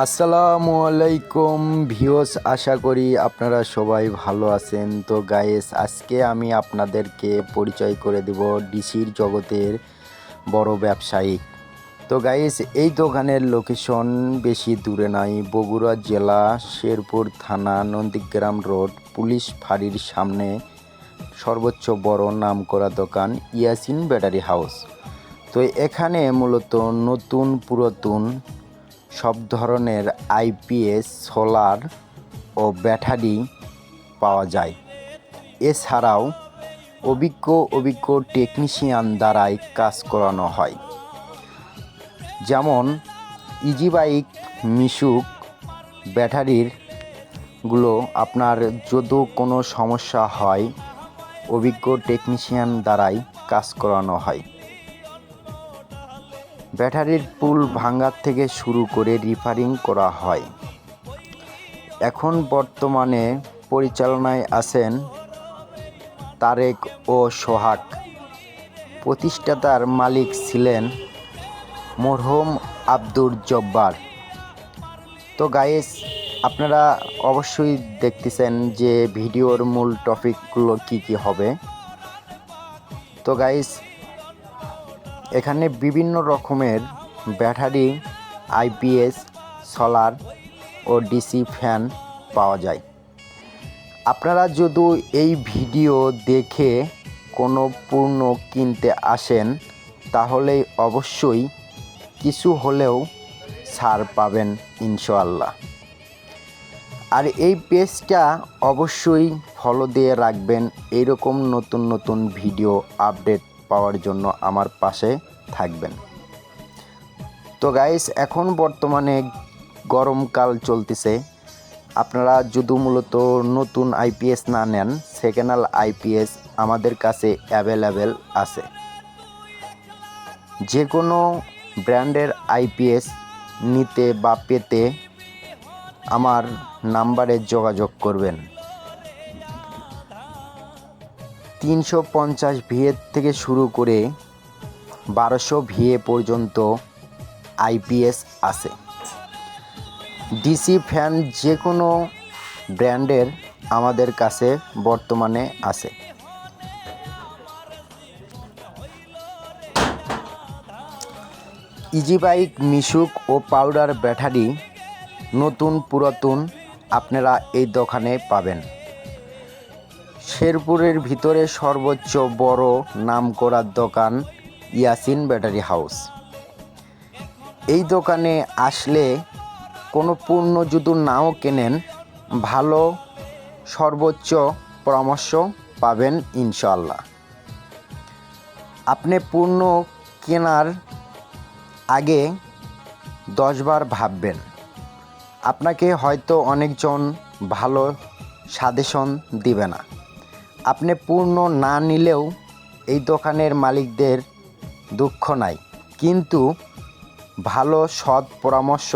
আসসালামু আলাইকুম ভিউয়ার্স, আশা করি আপনারা সবাই ভালো আছেন। তো গাইস, আজকে আমি আপনাদেরকে পরিচয় করে দেব ডিসির জগতের বড় ব্যবসায়ী। তো গাইস, এই দোকানের লোকেশন বেশি দূরে নাই, বগুড়া জেলা শেরপুর থানা নন্দীগ্রাম রোড পুলিশ ফাঁড়ির সামনে সর্বোচ্চ বড় নামকরা দোকান ইয়াসিন ব্যাটারি হাউস। তো এখানে মূলত নতুন পুরাতন সব ধরনের আইপিএস, সোলার ও ব্যাটারি পাওয়া যায়। এছাড়াও অভিজ্ঞ টেকনিশিয়ান দ্বারাই কাজ করানো হয়। যেমন ইজি বাইক, মিশুক ব্যাটারিগুলো আপনার যদি কোনো সমস্যা হয়, অভিজ্ঞ টেকনিশিয়ান দ্বারাই কাজ করানো হয়। ব্যাটারির পুল ভাঙার থেকে শুরু করে রিপেয়ারিং করা হয়। এখন বর্তমানে পরিচালনায় আছেন তারেক ও সোহাগ। প্রতিষ্ঠাতার মালিক ছিলেন মরহুম আব্দুর জব্বার। তো গাইস, আপনারা অবশ্যই দেখতেছেন যে ভিডিওর মূল টপিকগুলো কি হবে। তো গাইস, এখানে বিভিন্ন রকমের ব্যাটারি, আইপিএস, সোলার ও ডিসি ফ্যান পাওয়া যায়। আপনারা যদি এই ভিডিও দেখে কোনো পণ্য কিনতে আসেন, তাহলে অবশ্যই কিছু হলেও ছাড় পাবেন ইনশাআল্লাহ। আর এই পেজটা অবশ্যই ফলো দিয়ে রাখবেন, এইরকম নতুন ভিডিও আপডেট পাওয়ার জন্য আমার পাশে থাকবেন। তো গাইস, এখন বর্তমানে গরমকাল চলতেছে। আপনারা যদি মূলত নতুন আইপিএস না নেন, সেকেন্ড হ্যান্ড আইপিএস আমাদের কাছে অ্যাভেলেবেল আছে। যে কোনো ব্র্যান্ডের আইপিএস নিতে বা পেতে আমার নাম্বারে যোগাযোগ করবেন। 350 ভিএ থেকে শুরু করে 1200 ভিএ পর্যন্ত আইপিএস আছে। ডিসি ফ্যান যে কোনো ব্র্যান্ডের আমাদের কাছে বর্তমানে আছে। ইজি বাইক, মিশুক ও পাউডার ব্যাটারি নতুন পুরাতন আপনারা এই দোকানে পাবেন। শেরপুরের ভিতরে সর্বোচ্চ বড় নামকরা দোকান ইয়াসিন ব্যাটারি হাউস। এই দোকানে আসলে কোনো পণ্য যদি নাও কেনেন, ভালো সর্বোচ্চ পরামর্শ পাবেন ইনশাআল্লাহ। আপনি পণ্য কেনার আগে 10 বার ভাববেন। আপনাকে হয়তো অনেকজন ভালো সাজেশন দিবে না। আপনি পণ্য না নিলেও এই দোকানের মালিকদের দুঃখ নাই, কিন্তু ভালো সৎ পরামর্শ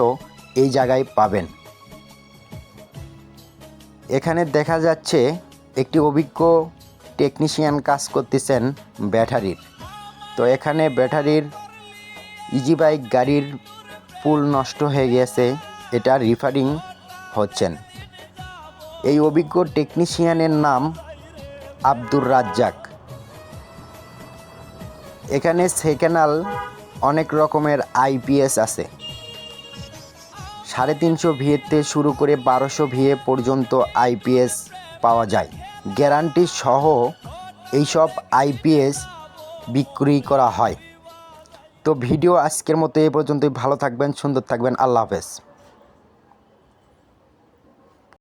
এই জায়গায় পাবেন। এখানে দেখা যাচ্ছে একটি অভিজ্ঞ টেকনিশিয়ান কাজ করতেছেন ব্যাটারির। তো এখানে ব্যাটারির ইজি বাইক গাড়ির পুল নষ্ট হয়ে গেছে, এটা রিপেয়ারিং হচ্ছেন। এই অভিজ্ঞ টেকনিশিয়ানের নাম আব্দুর রাজ্জাক। এখানে সেকেন্ড হ্যান্ড অনেক রকমের আইপিএস আছে। 350 ভিএতে শুরু করে 1200 ভিএ পর্যন্ত আইপিএস পাওয়া যায়। গ্যারান্টি সহ এইসব আইপিএস বিক্রি করা হয়। তো ভিডিও আজকের মতো এই পর্যন্তই। ভালো থাকবেন, সুন্দর থাকবেন। আল্লাহ হাফেজ।